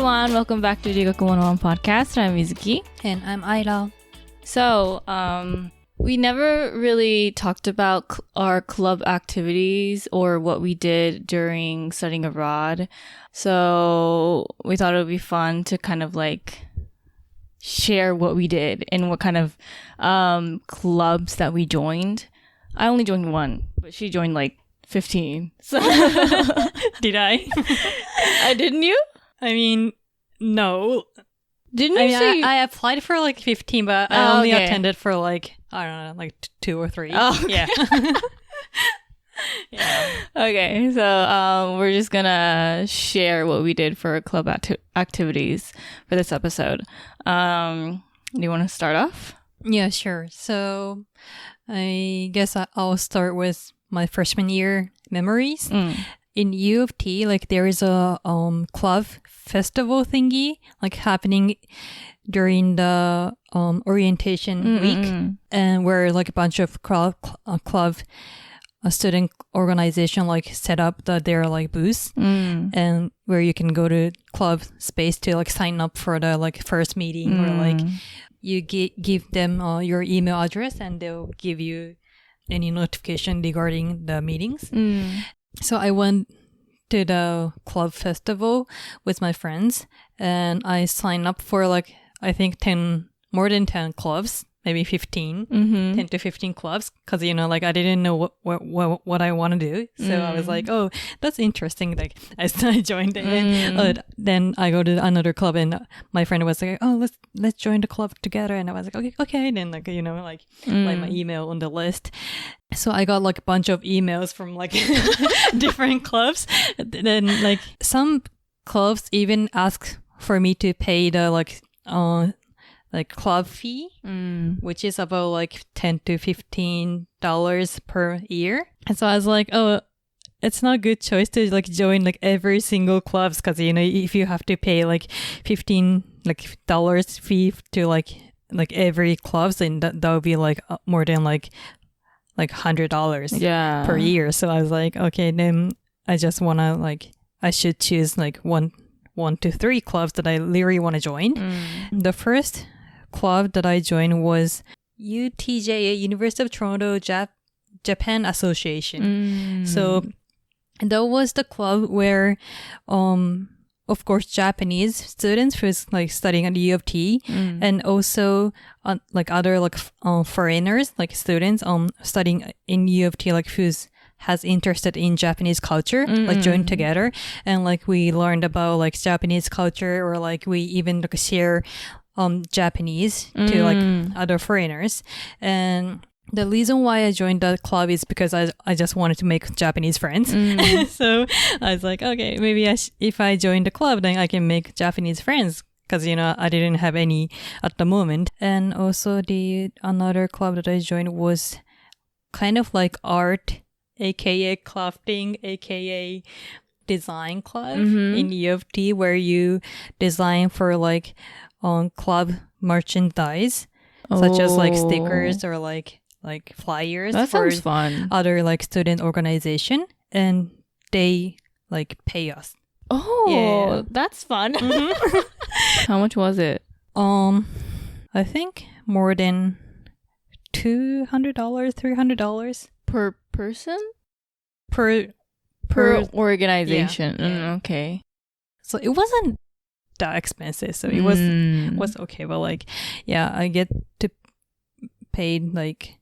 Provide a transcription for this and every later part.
everyone, welcome back to 留学101 podcast. I'm Mizuki. And I'm Aira. So, we never really talked about our club activities or what we did during studying abroad. So, we thought it would be fun to kind of like share what we did and what kind of clubs that we joined. I only joined one, but she joined like 15. So Did I? Didn't you? I mean, no. Didn't you say I applied for like 15, but I only attended for like, I don't know, like 2 or 3. Oh, okay. Yeah. Yeah. Okay, so we're just gonna share what we did for club activities for this episode. Do you want to start off? Yeah, sure. So I guess I'll start with my freshman year memories. In U of T, like there is a club festival thingy like happening during the orientation week, and where like a bunch of club student organization like set up their like booths, and where you can go to club space to like sign up for the like first meeting, or like you give them your email address and they'll give you any notification regarding the meetings. So I went to the club festival with my friends, and I signed up for like, I think more than 10 clubs, maybe 15, 10 to 15 clubs. Cause you know, like I didn't know what I want to do. So I was like, oh, that's interesting. Like I joined it. And then I go to another club, and my friend was like, oh, let's join the club together. And I was like, okay. And then like, you know, like my email on the list. So I got like a bunch of emails from like different clubs. Then like some clubs even ask for me to pay the like club fee, which is about like $10 to $15 per year. And so I was like, oh, it's not a good choice to like join like every single clubs, because you know, if you have to pay like $15 fee to like every clubs, then that would be like more than like $100 per year. So I was like, okay, then I just wanna like, I should choose like one to 3 clubs that I really want to join. The first club that I joined was UTJA, University of Toronto Japan Association. So that was the club where of course Japanese students who's like studying at U of T, and also like other like foreigners, like students studying in U of T, like who's has interested in Japanese culture, like joined together, and like we learned about like Japanese culture, or like we even like share Japanese to like other foreigners. And the reason why I joined that club is because I just wanted to make Japanese friends. So I was like, okay, maybe if I join the club, then I can make Japanese friends, because you know I didn't have any at the moment. And also another club that I joined was kind of like art, aka crafting, aka design club in U of T, where you design for like club merchandise, such as like stickers or like flyers. That for sounds fun. Other like student organization, and they like pay us. Oh, yeah. That's fun. How much was it? I think more than $200, $300 Per person? per organization. Yeah. Okay. So it wasn't that expensive, so it was okay. But like, yeah, I get to pay like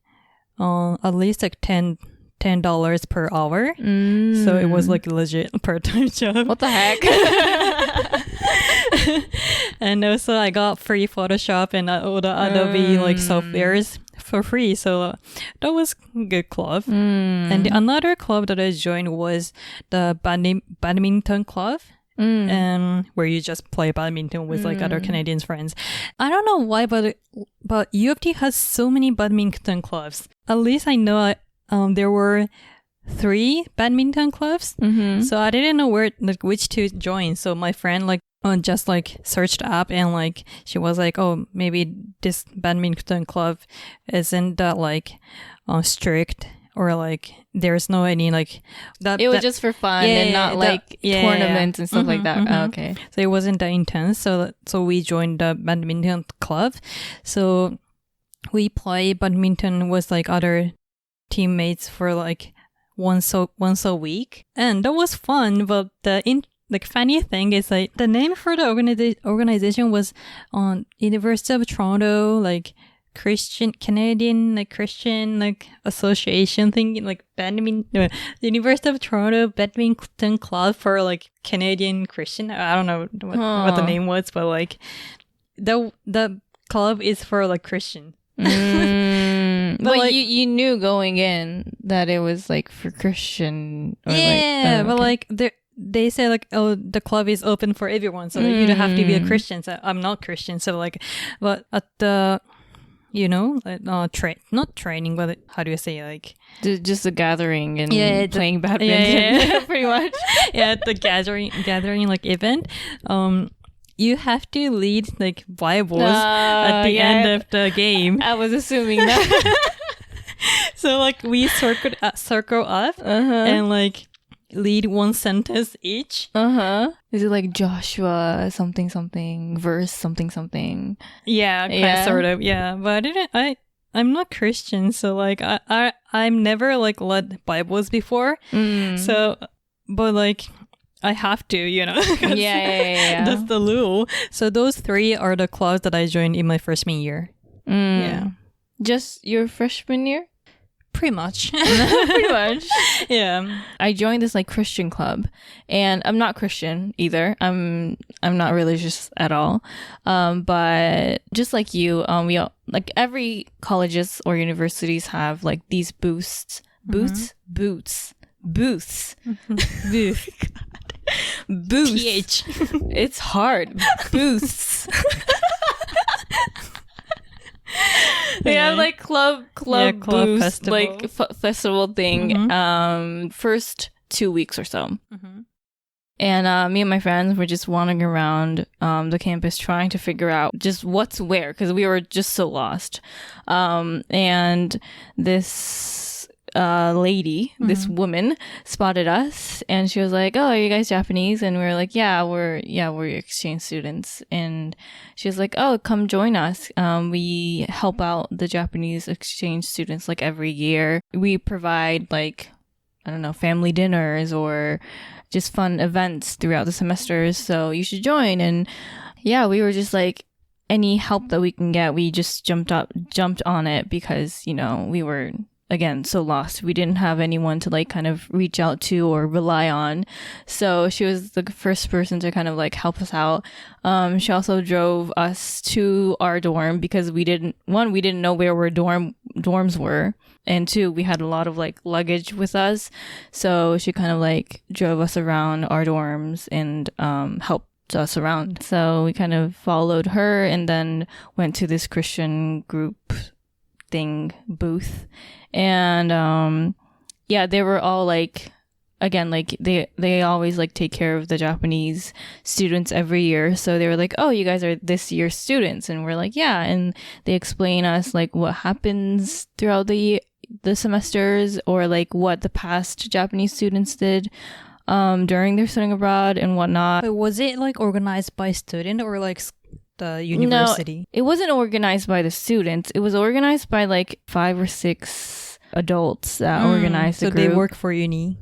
at least like $10 per hour. So it was like legit part-time job. What the heck? And also I got free Photoshop and all the Adobe like softwares for free. So that was a good club. And another club that I joined was the badminton club. And where you just play badminton with like other Canadian friends. I don't know why, but U of T has so many badminton clubs. At least I know there were 3 badminton clubs. So I didn't know which to join. So my friend like just like searched up, and like she was like, oh, maybe this badminton club isn't that like strict or like there's no any like that. It was just for fun and not tournaments and stuff like that. Mm-hmm. Oh, okay. So it wasn't that intense. So we joined the badminton club. So we play badminton with like other teammates for like once a week, and that was fun. But like funny thing is like the name for the organization was on University of Toronto, like Canadian association thing, like University of Toronto Badminton Club for like Canadian Christian. I don't know what the name was, but like the club is for like Christian. But like, you knew going in that it was like for Christian. Or but like they say like, oh, the club is open for everyone, so you don't have to be a Christian. So I'm not Christian, so like, but at the not training, but how do you say, like just a gathering and playing badminton, pretty much. At the gathering like event, you have to lead like Bibles at the end of the game. I was assuming that. So like we circle up and like lead one sentence each. Is it like Joshua something verse something? Yeah, sort of. Yeah, but I'm not Christian, so like I'm never like led Bibles before. So, but like I have to, Yeah. That's the rule. So those 3 are the clubs that I joined in my freshman year. Yeah. Just your freshman year? Pretty much. Pretty much. Yeah. I joined this like Christian club, and I'm not Christian either. I'm not religious at all. But just like you, we all, like every colleges or universities have like these booths. Booths. Booths. TH. It's hard. Booths. They have like club booths, festival. like festival thing. First 2 weeks or so. And me and my friends were just wandering around the campus trying to figure out just what's where, because we were just so lost. And this lady, this woman, spotted us, and she was like, "Oh, are you guys Japanese?" And we were like, "Yeah, we're exchange students." And she was like, "Oh, come join us. We help out the Japanese exchange students like every year. We provide like, I don't know, family dinners or just fun events throughout the semesters. So you should join." And yeah, we were just like, any help that we can get, we just jumped on it, because we were, again, so lost. We didn't have anyone to like kind of reach out to or rely on. So she was the first person to kind of like help us out. She also drove us to our dorm, because we didn't know where our dorms were. And 2, we had a lot of like luggage with us. So she kind of like drove us around our dorms and helped us around. So we kind of followed her and then went to this Christian group thing booth. And they were all like, again, like they always like take care of the Japanese students every year. So they were like, "Oh, you guys are this year's students," and we're like, "Yeah." And they explain us like what happens throughout the semesters, or like what the past Japanese students did during their studying abroad and whatnot. But was it like organized by student or like the university? No, it wasn't organized by the students. It was organized by like 5 or 6 adults that organized the so group. They work for uni.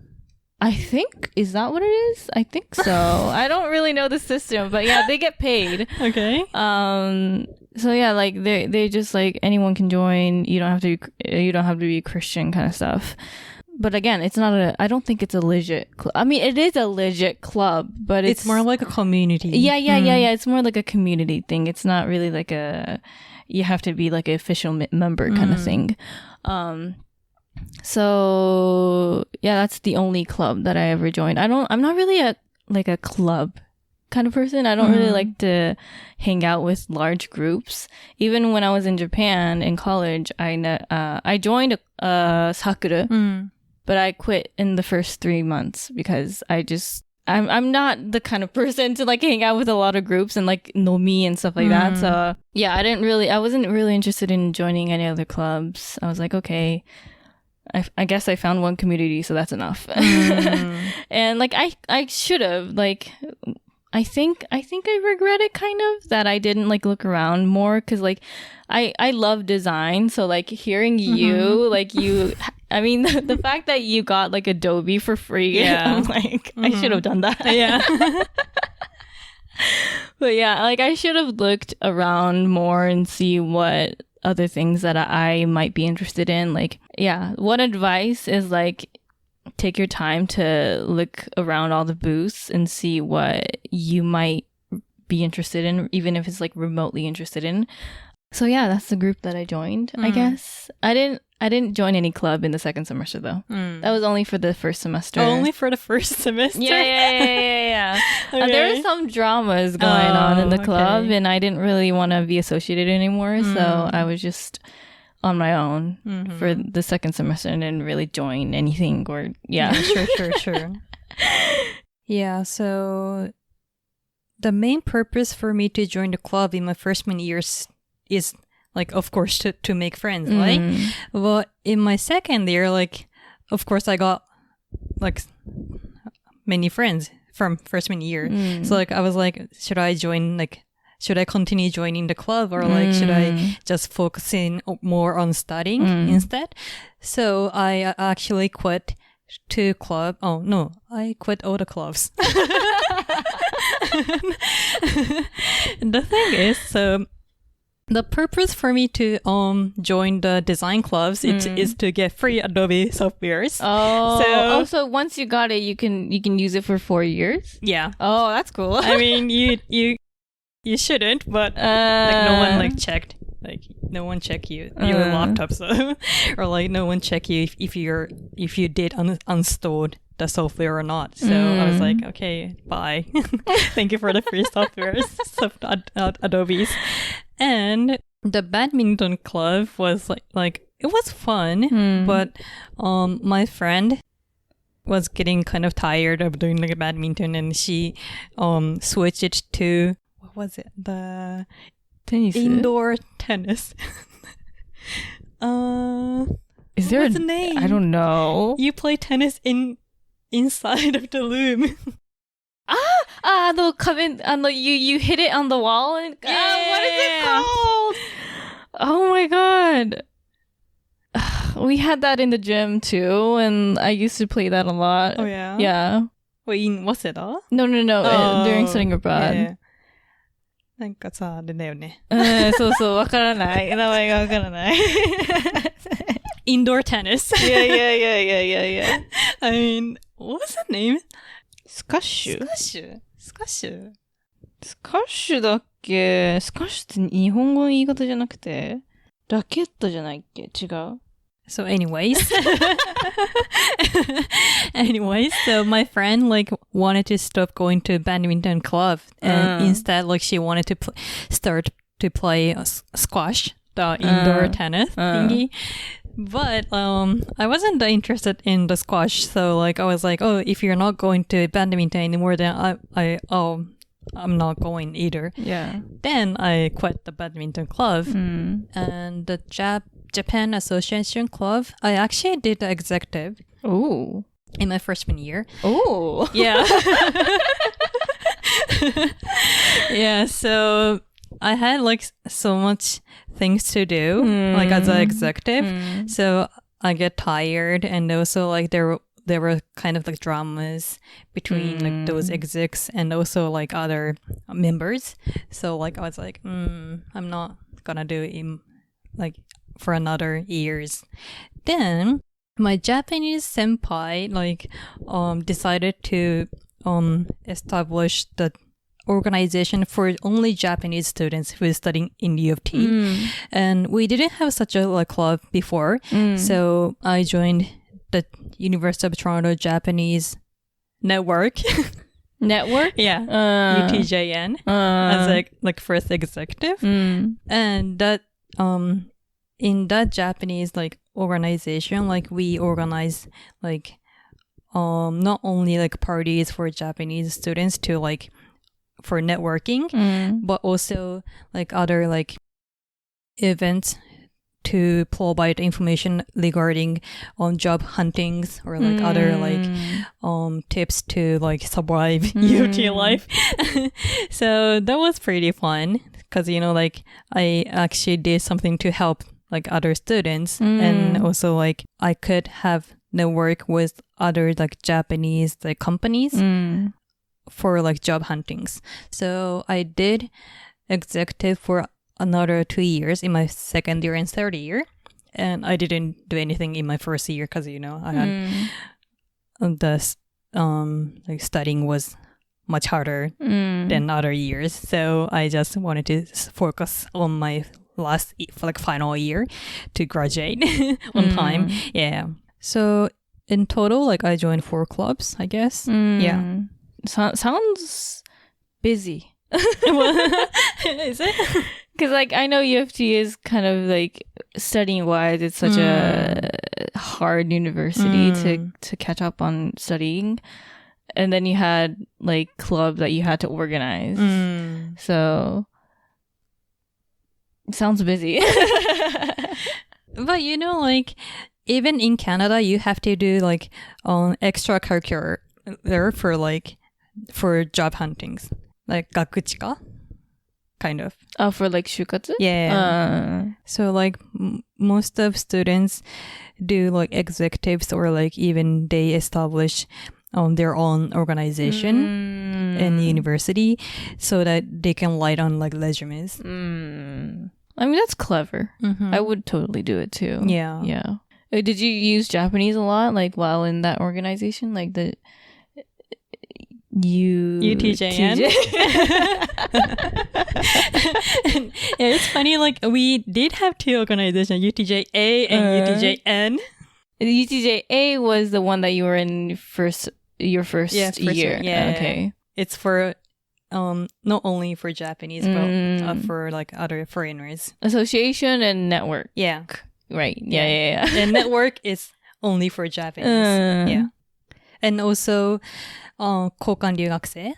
I think, is that what it is? I think so. I don't really know the system, but yeah, they get paid. Okay. So yeah, like they just like, anyone can join. You don't have to be Christian kind of stuff. But again, I don't think it's a legit club. I mean, it is a legit club, but it's more like a community. Yeah. It's more like a community thing. It's not really like you have to be like an official member kind of thing. So yeah, that's the only club that I ever joined. I'm not really a club kind of person. I don't really like to hang out with large groups. Even when I was in Japan in college, I joined a sakura, but I quit in the first 3 months because I'm not the kind of person to like hang out with a lot of groups and like nomi and stuff like that. So yeah, I wasn't really interested in joining any other clubs. I was like, okay, I guess I found one community, so that's enough. And like I should have like I think I regret it kind of that I didn't like look around more, because like I love design, so like hearing you like you, I mean the fact that you got like Adobe for free, I'm like I should have done that. Yeah. But yeah, like I should have looked around more and see what other things that I might be interested in. Like, yeah, one advice is like take your time to look around all the booths and see what you might be interested in, even if it's like remotely interested in. So yeah, that's the group that I joined, I guess. I didn't join any club in the second semester though. That was only for the first semester. Only for the first semester? Yeah. Okay. There were some dramas going on in the club, and I didn't really want to be associated anymore, so I was just on my own for the second semester and didn't really join anything or Sure. Yeah, so the main purpose for me to join the club in my freshman years is like, of course, to make friends, right? But in my second year, like, of course, I got like many friends from freshman year. So like, I was like, should I continue joining the club, or like, should I just focus in more on studying instead? So I actually quit 2 clubs. Oh no, I quit all the clubs. The thing is, so the purpose for me to join the design clubs is to get free Adobe softwares. So once you got it, you can use it for 4 years? Yeah. Oh, that's cool. I mean, you shouldn't, but like no one like checked. Like no one check your laptop, so or like no one check you if you did uninstalled the software or not. So I was like, okay, bye. Thank you for the free softwares, Adobe's. And the badminton club was like it was fun, but my friend was getting kind of tired of doing like badminton, and she switched it to, what was it, the tennis, indoor tennis. Is there what's the name? I don't know. You play tennis inside of the room. You hit it on the wall and yeah. What is it called? Oh my god. We had that in the gym too, and I used to play that a lot. Oh yeah? Yeah. Wait, in Waseda? No. During studying abroad. Yeah. なんかさ、あれだよね。そう、わからない。名前がわからない。Indoor tennis. Yeah. I mean, what was the name? スカッシュだっけ？スカッシュって日本語の言い方じゃなくてラケットじゃないっけ？違う？ So anyways, so my friend like wanted to stop going to badminton club, and instead like she wanted to start to play squash, the indoor tennis thingy. But I wasn't that interested in the squash, so like I was like, oh, if you're not going to badminton anymore, then I'm not going either. Yeah. Then I quit the badminton club, and the Japan Association Club, I actually did the executive. Oh. In my freshman year. Oh. Yeah. Yeah, so I had like so much things to do, like as an executive. So I get tired, and also like there were kind of like dramas between like those execs and also like other members. So like I was like, I'm not gonna do it like for another years. Then my Japanese senpai like decided to establish the organization for only Japanese students who is studying in U of T. And we didn't have such a like club before. So I joined the University of Toronto Japanese Network. Network? Yeah. UTJN as like first executive. And that in that Japanese like organization, like we organize like not only like parties for Japanese students to like for networking, but also like other like events to provide information regarding job huntings or like other like tips to like survive UT life. So that was pretty fun because like I actually did something to help like other students and also like I could have network with other like Japanese like companies for like job huntings. So I did executive for another 2 years in my second year and third year, and I didn't do anything in my first year because I had the like studying was much harder than other years, so I just wanted to focus on my last like final year to graduate on time. Yeah, so in total like I joined 4 clubs, I guess. Yeah, sounds busy. Is it? Because like I know U of T is kind of like studying wise, it's such a hard university to catch up on studying, and then you had like club that you had to organize. So it sounds busy. But like even in Canada, you have to do like extracurricular for job huntings, like gakuchika. Kind of. Oh, for like shukatsu? Yeah. So like most of students do like executives or like even they establish their own organization in university so that they can write on like resumes. I mean, that's clever. I would totally do it too. Yeah. Yeah. Did you use Japanese a lot like while in that organization? Like the UTJN. Yeah, it's funny. Like we did have 2 organizations, UTJA and UTJN. The UTJA was the one that you were in your first year. Yeah. Okay. It's for not only for Japanese but for like other foreigners. Association and network. Yeah. Right. Yeah. And network is only for Japanese. Yeah. And also 交換留学生.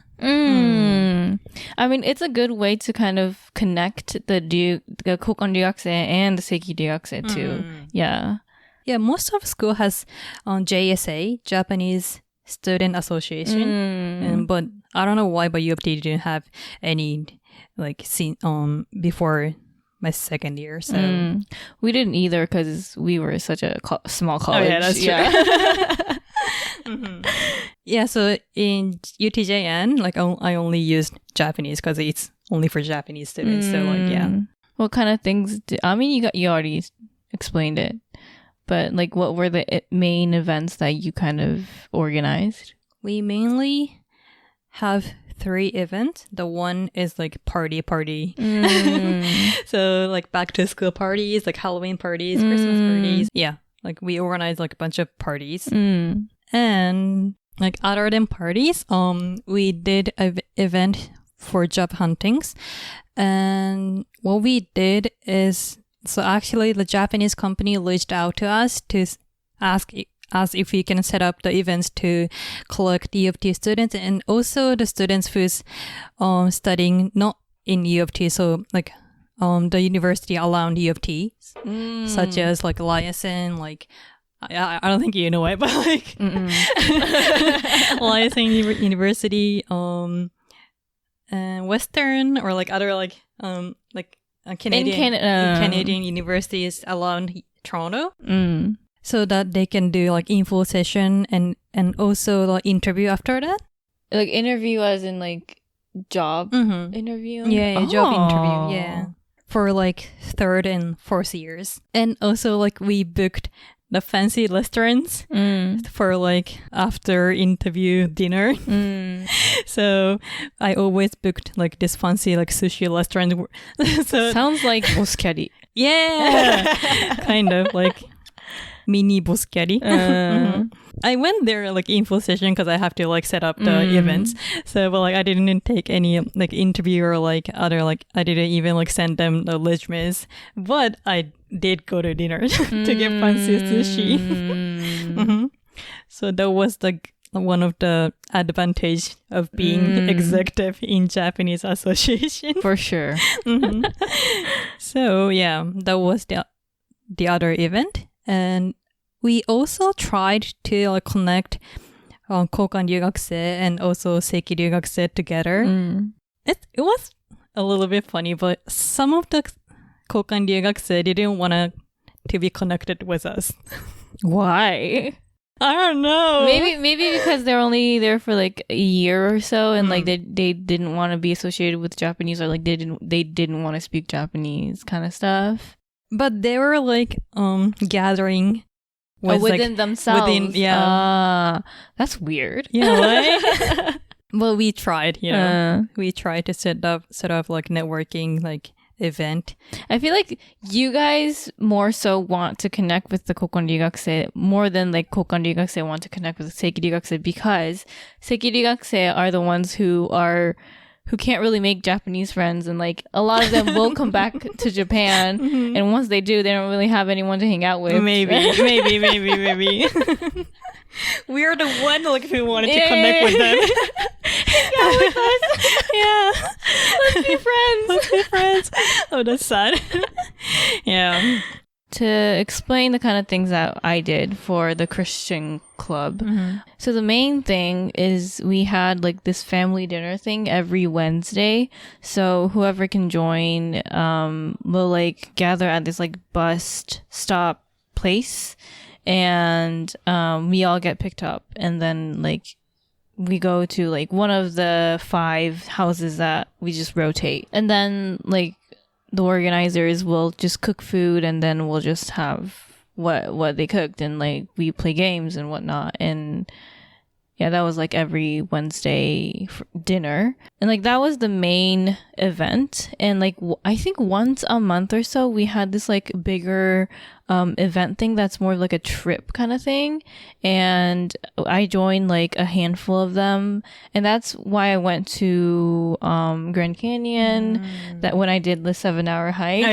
I mean, it's a good way to kind of connect the 交換留学生 and the 正規留学生 too. Yeah. Yeah, most of school has JSA, Japanese Student Association. But I don't know why, but U of T didn't have any like before my second year. So we didn't either because we were such a small college. Oh, yeah, that's true. Yeah, so in UTJN, like I only used Japanese because it's only for Japanese students. So like, yeah. What kind of things? I mean, you already explained it, but like, what were the main events that you kind of organized? We mainly have 3 events. The one is like party. So like back to school parties, like Halloween parties, Christmas parties. Yeah, like we organize like a bunch of parties. And like other than parties, we did an event for job huntings. And what we did is, so actually the Japanese company reached out to us to ask us if we can set up the events to collect U of T students and also the students who's studying not in U of T, so like the university around U of T, such as like Ryerson, like I don't think you know it, but like Ryerson University, Western, or like other like Canadian universities around Toronto, so that they can do like info session and also like interview after that. Like interview as in like job interview? Yeah, job interview, yeah. For like 3rd and 4th years. And also like we booked the fancy restaurants for like after interview dinner. So I always booked like this fancy like sushi restaurant. So sounds like boskari. Yeah, kind of like mini boskari. I went there like info session because I have to like set up the events. So but like I didn't take any like interview or like other like I didn't even like send them the resumes. But I did go to dinner to get fancy sushi. So that was like one of the advantage of being executive in Japanese association. For sure. So yeah, that was the other event. And we also tried to connect 交換留学生 and also 正規留学生 together. It was a little bit funny, but some of the 交換留学生 didn't want to be connected with us. Why? I don't know. Maybe because they're only there for like a year or so, and like they didn't want to be associated with Japanese, or like they didn't want to speak Japanese kind of stuff. But they were like gathering within themselves. That's weird. Yeah, right? Well, we tried, we tried to set up like networking like event. I feel like you guys more so want to connect with the 交換留学生 more than like 交換留学生 want to connect with the 正規留学生 because 正規留学生 are the ones who can't really make Japanese friends, and like a lot of them will come back to Japan and once they do, they don't really have anyone to hang out with. Maybe. We are the one like who wanted to connect with them. Hang out with us. Yeah. Let's be friends. Oh, that's sad. Yeah. To explain the kind of things that I did for the Christian club. So the main thing is we had like this family dinner thing every Wednesday. So whoever can join will like gather at this like bus stop place, and we all get picked up, and then like we go to like one of the 5 houses that we just rotate, and then like the organizers will just cook food, and then we'll just have what they cooked, and like we play games and whatnot. And yeah, that was like every Wednesday dinner, and like that was the main event. And like I think once a month or so we had this like bigger event thing that's more like a trip kind of thing, and I joined like a handful of them, and that's why I went to Grand Canyon that when I did the 7-hour hike.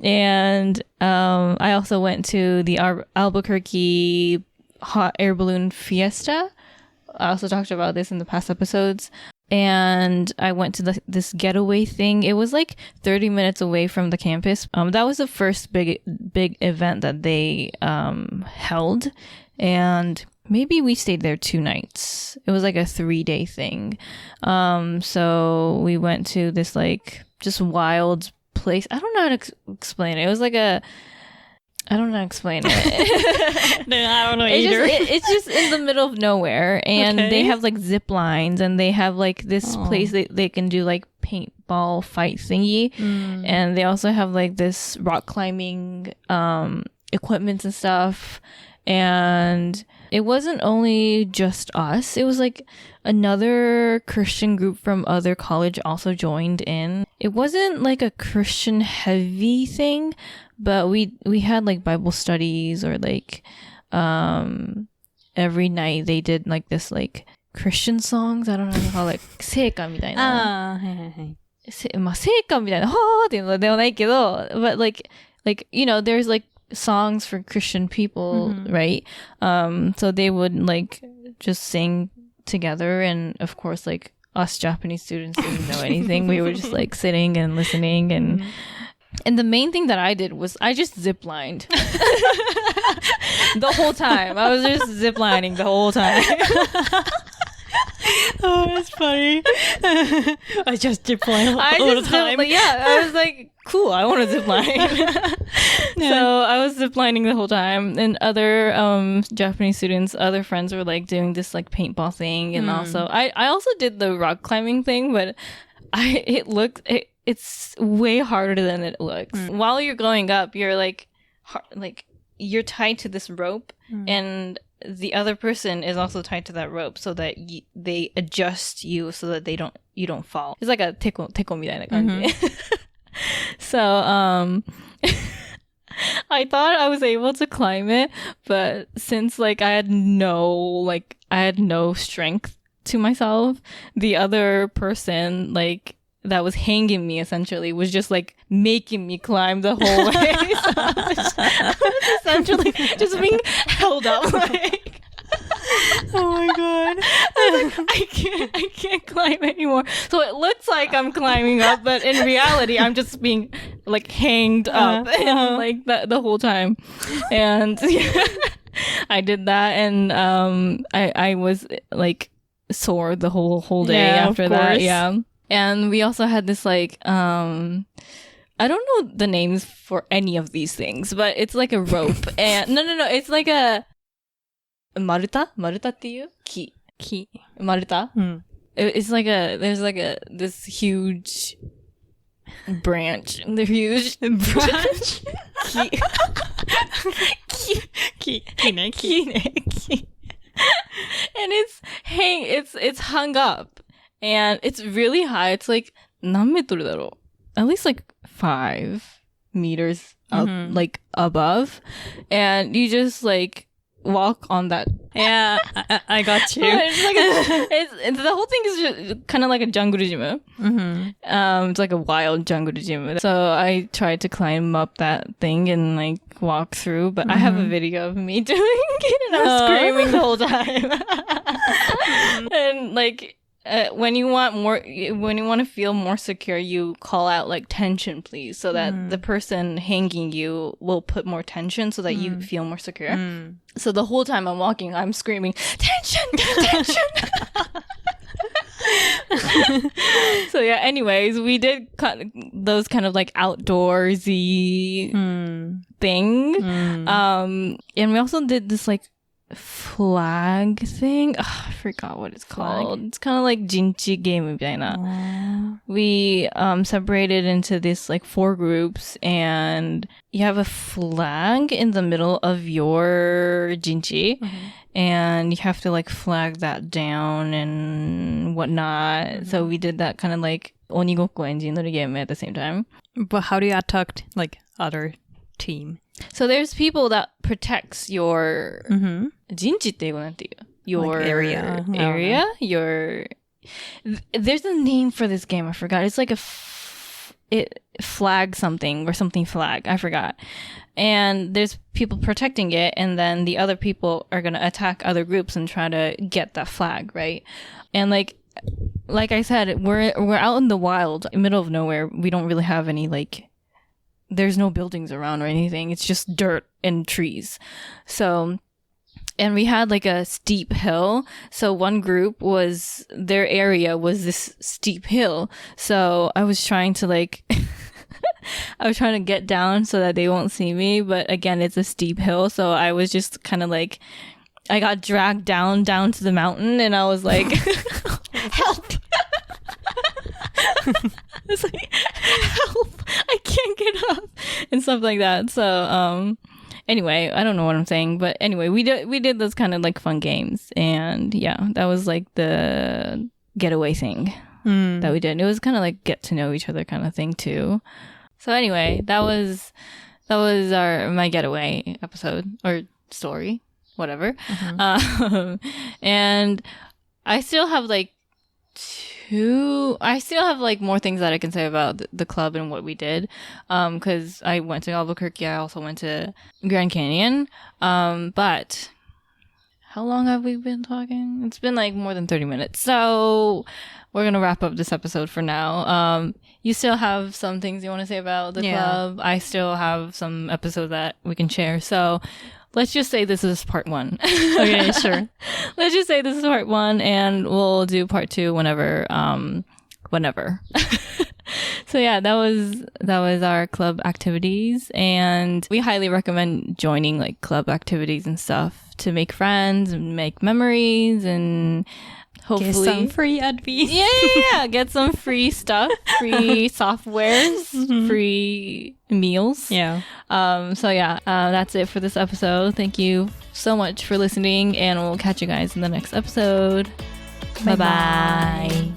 And I also went to the Albuquerque hot air balloon fiesta. I also talked about this in the past episodes. And I went to this getaway thing. It was like 30 minutes away from the campus. That was the first big event that they held. And maybe we stayed there 2 nights. It was like a 3-day thing. So we went to this like just wild place. I don't know how to explain it. It was like I don't know how to explain it. No, I don't know either. It's just in the middle of nowhere, and they have like zip lines, and they have like this place they can do like paintball fight thingy, and they also have like this rock climbing equipment and stuff. And it wasn't only just us. It was like another Christian group from other college also joined in. It wasn't like a Christian heavy thing, but we had like Bible studies, or like every night they did like this like Christian songs. I don't know how to call it. 聖歌みたいな。まあ聖歌みたいな。はーっていうのではないけど、but like you know, there's like songs for Christian people, right? So they would like just sing together, and of course like us Japanese students didn't know anything. We were just like sitting and listening, and the main thing that I did was I just ziplined the whole time. I was just ziplining the whole time. Oh, that's funny. I just zipline all the time. I was like, cool, I want to zipline. So I was ziplining the whole time, and other Japanese students, other friends were like doing this like paintball thing, and also I also did the rock climbing thing, but it's way harder than it looks. While you're going up, you're like you're tied to this rope, and the other person is also tied to that rope, so that they adjust you so that you don't fall. It's like a teko みたいな感じ. So I thought I was able to climb it, but since like I had no strength to myself, the other person like that was hanging me essentially was just like making me climb the whole way. So I was essentially just being held up like Oh my god. I can't climb anymore. So it looks like I'm climbing up, but in reality, I'm just being like hanged up and like the whole time. And I did that, and I was like sore the whole day after that. Yeah. And we also had this like I don't know the names for any of these things, but it's like a rope. And no, it's like a maruta っていう木 maruta. It's like there's like this huge branch. The huge branch. Key. And it's hung up, and it's really high. It's like 何メートルだろう? At least like 5 meters up, like above, and you just like walk on that. Yeah, I got you. It's like it's the whole thing is just kind of like a jungle gym. It's like a wild jungle gym. So I tried to climb up that thing and like walk through, but I have a video of me doing it, and I'm screaming the whole time. And like when you want to feel more secure, you call out like tension, please, so that the person hanging you will put more tension so that you feel more secure. So the whole time I'm walking, I'm screaming, tension. So yeah, anyways, we did those kind of like outdoorsy thing. And we also did this like flag thing. I forgot what it's called. It's kind of like jinchi game みたいな. We separated into this like 4 groups, and you have a flag in the middle of your jinchi, and you have to like flag that down and whatnot. So we did that kind of like onigokko and jinori game at the same time. But how do you attack like other team? So there's people that protects your jinchi って英語なんていう? Your like area. Your there's a name for this game. I forgot. It's like it flag something or something flag. I forgot. And there's people protecting it, and then the other people are gonna attack other groups and try to get that flag, right? And like I said, we're out in the wild, in the middle of nowhere. We don't really have any like. There's no buildings around or anything. It's just dirt and trees. So, and we had like a steep hill. So one group their area was this steep hill. So I was trying to like, I was trying to get down so that they won't see me. But again, it's a steep hill. So I was just kind of like, I got dragged down to the mountain, and I was like, help. It's like, help, I can't get up, and stuff like that. So anyway, I don't know what I'm saying, but anyway, we did those kind of like fun games, and yeah, that was like the getaway thing that we did. It was kind of like get to know each other kind of thing too. So anyway, that was my getaway episode or story, whatever. And I still have like more things that I can say about the club and what we did. Cause I went to Albuquerque. I also went to Grand Canyon. But how long have we been talking? It's been like more than 30 minutes. So we're going to wrap up this episode for now. You still have some things you want to say about the club. I still have some episodes that we can share. So let's just say this is part 1. Okay, sure. Let's just say this is part 1, and we'll do part 2 whenever. So yeah, that was our club activities, and we highly recommend joining like club activities and stuff to make friends and make memories, and hopefully get some free advice. Yeah. Get some free stuff, free softwares, free meals. Yeah. So yeah, that's it for this episode. Thank you so much for listening, and we'll catch you guys in the next episode. Bye bye.